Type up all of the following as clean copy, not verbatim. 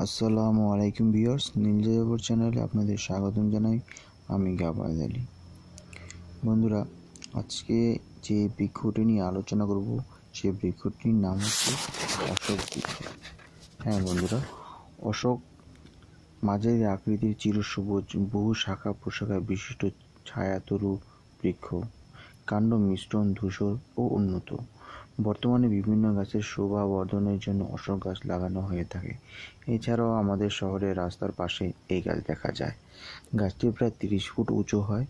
আসসালামু আলাইকুম ভিউয়ার্স, নীল যাযাবর চ্যানেলে আপনাদের স্বাগতম জানাই। আমি গাবায় আলী। বন্ধুরা, আজকে যে বৃক্ষটি নিয়ে আলোচনা করব সেই বৃক্ষটির নাম হচ্ছে অশোক বৃক্ষ। হ্যাঁ বন্ধুরা, অশোক মাঝারি আকৃতির চিরসবুজ বহু শাখা প্রশাখা বিশিষ্ট ছায়াতরু বৃক্ষ। কাণ্ড মিশ্রণ ধূসর ও উন্নত। বর্তমানে বিভিন্ন গাছের শোভা বর্ধনের জন্য অশোক গাছ লাগানো হয়ে থাকে। এছাড়াও আমাদের শহরের রাস্তার পাশে এই গাছ দেখা যায়। গাছটি প্রায় 30 ফুট উঁচু হয়।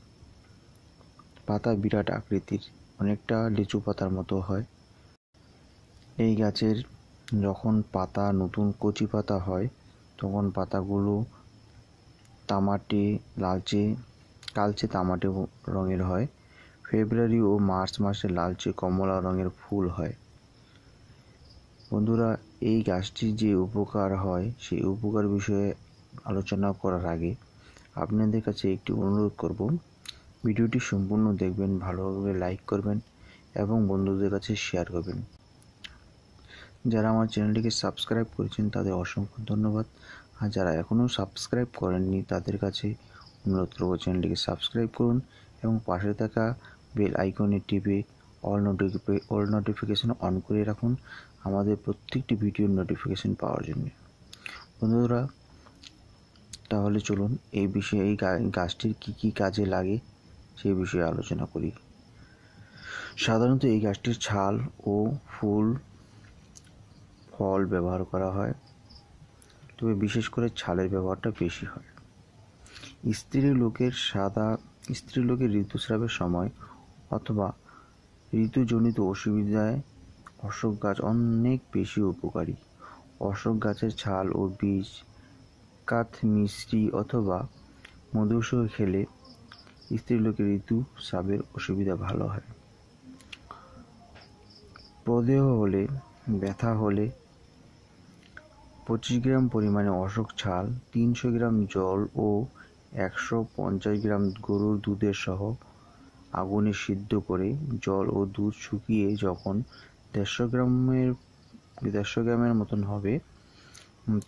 পাতা বিরাট আকৃতির, অনেকটা লিচু পাতার মতো হয়। এই গাছের যখন পাতা নতুন কচি পাতা হয় তখন পাতাগুলো কালচে তামাটে রঙের হয়। ফেব্রুয়ারি ও মার্চ মাসে লালচে কমলা রঙের ফুল হয়। বন্ধুরা, এই গাছটির যে উপকার হয় সেই উপকার বিষয়ে আলোচনা করার আগে আপনাদের কাছে একটি অনুরোধ করব, ভিডিওটি সম্পূর্ণ দেখবেন, ভালোভাবে লাইক করবেন এবং বন্ধুদের কাছে শেয়ার করবেন। যারা আমার চ্যানেলটিকে সাবস্ক্রাইব করেছেন তাদের অসংখ্য ধন্যবাদ, আর যারা এখনও সাবস্ক্রাইব করেননি তাদের কাছে অনুরোধ করব চ্যানেলটিকে সাবস্ক্রাইব করুন এবং পাশে থাকা বেল আইকনে টিপে অল নোটিফিকেশন অন করে রাখুন আমাদের প্রত্যেকটি ভিডিওর নোটিফিকেশন পাওয়ার জন্য। বন্ধুরা, তাহলে চলুন এই বিষয়ে এই গাছটির কী কাজে লাগে সেই বিষয়ে আলোচনা করি। সাধারণত এই গাছটির ছাল ও ফল ব্যবহার করা হয়, তবে বিশেষ করে ছালের ব্যবহারটা বেশি হয়। স্ত্রী লোকের ঋতুস্রাবের সময় অথবা ঋতুজনিত অসুবিধায় অশোক গাছ অনেক বেশি উপকারী। অশোক গাছের ছাল ও বীজ মিশ্রি অথবা মধুর সহ খেলে স্ত্রীলোকের ঋতুস্রাবের অসুবিধা ভালো হয়। প্রদেহ হলে, ব্যথা হলে 25 গ্রাম পরিমাণে অশোক ছাল, 300 গ্রাম জল ও 150 গ্রাম গরুর দুধের সহ আগুনে সিদ্ধ করে জল ও দুধ শুকিয়ে যখন 150 গ্রামের মতন হবে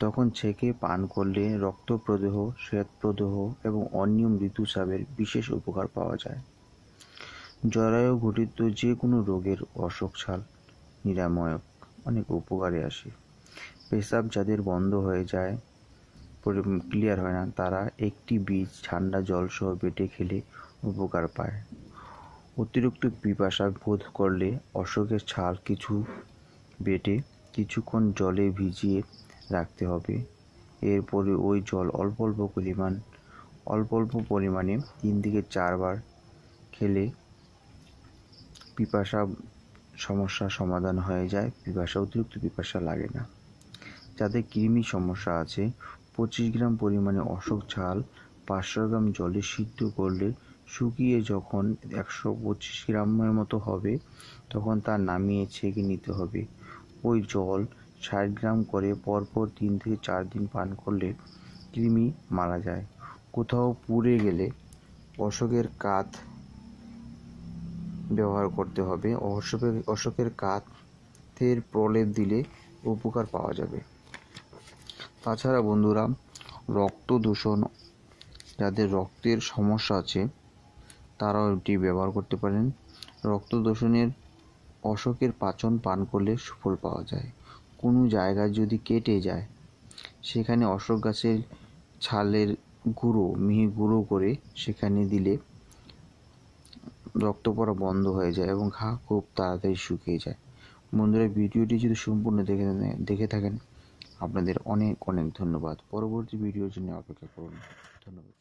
তখন ছেঁকে পান করলে রক্ত প্রদাহ, শ্বেত প্রদাহ এবং অনিয়ম ঋতুস্রাবের বিশেষ উপকার পাওয়া যায়। জরায়ু ঘটিত যে কোনো রোগের অশোক ছাল নিরাময়ক অনেক উপকারে আসে। পেশাব যাদের বন্ধ হয়ে যায়, ক্লিয়ার হয় না, তারা একটি বীজ ঠান্ডা জল সহ বেটে খেলে উপকার পায়। অতিরিক্ত পিপাসা বোধ করলে অশোকের ছাল বেটে কিছুক্ষণ জলে ভিজিয়ে রাখতে হবে। এরপরে ওই জল অল্প অল্প পরিমাণে 3 থেকে 4 বার খেলে পিপাসা সমস্যার সমাধান হয়ে যায়। অতিরিক্ত পিপাসা লাগে না। যাদের কৃমি সমস্যা আছে, 25 গ্রাম পরিমাণে অশোক ছাল 500 গ্রাম জলে সিদ্ধ করলে শুকিয়ে যখন 125 গ্রামের মতো হবে তখন তা নামিয়ে ছেঁকে নিতে হবে। ওই জল 60 গ্রাম করে পরপর 3 থেকে 4 দিন পান করলে কৃমি মারা যায়। কোথাও পুড়ে গেলে অশোকের কাঠ ব্যবহার করতে হবে। অশোকের কাঠের প্রলেপ দিলে উপকার পাওয়া যাবে। তাছাড়া বন্ধুরা, রক্ত দূষণ, যাদের রক্তের সমস্যা আছে তারাও এটি ব্যবহার করতে পারেন। রক্ত দূষণের অশোকের পান করলে সুফল পাওয়া যায়। কোনো জায়গায় যদি কেটে যায় সেখানে অশোক গাছের ছালের মিহি গুঁড়ো করে সেখানে দিলে রক্ত পড়া বন্ধ হয়ে যায় এবং ঘা খুব তাড়াতাড়ি শুকিয়ে যায়। বন্ধুরা, ভিডিওটি যদি সম্পূর্ণ দেখে থাকেন আপনাদের অনেক ধন্যবাদ। পরবর্তী ভিডিওর জন্য অপেক্ষা করুন। ধন্যবাদ।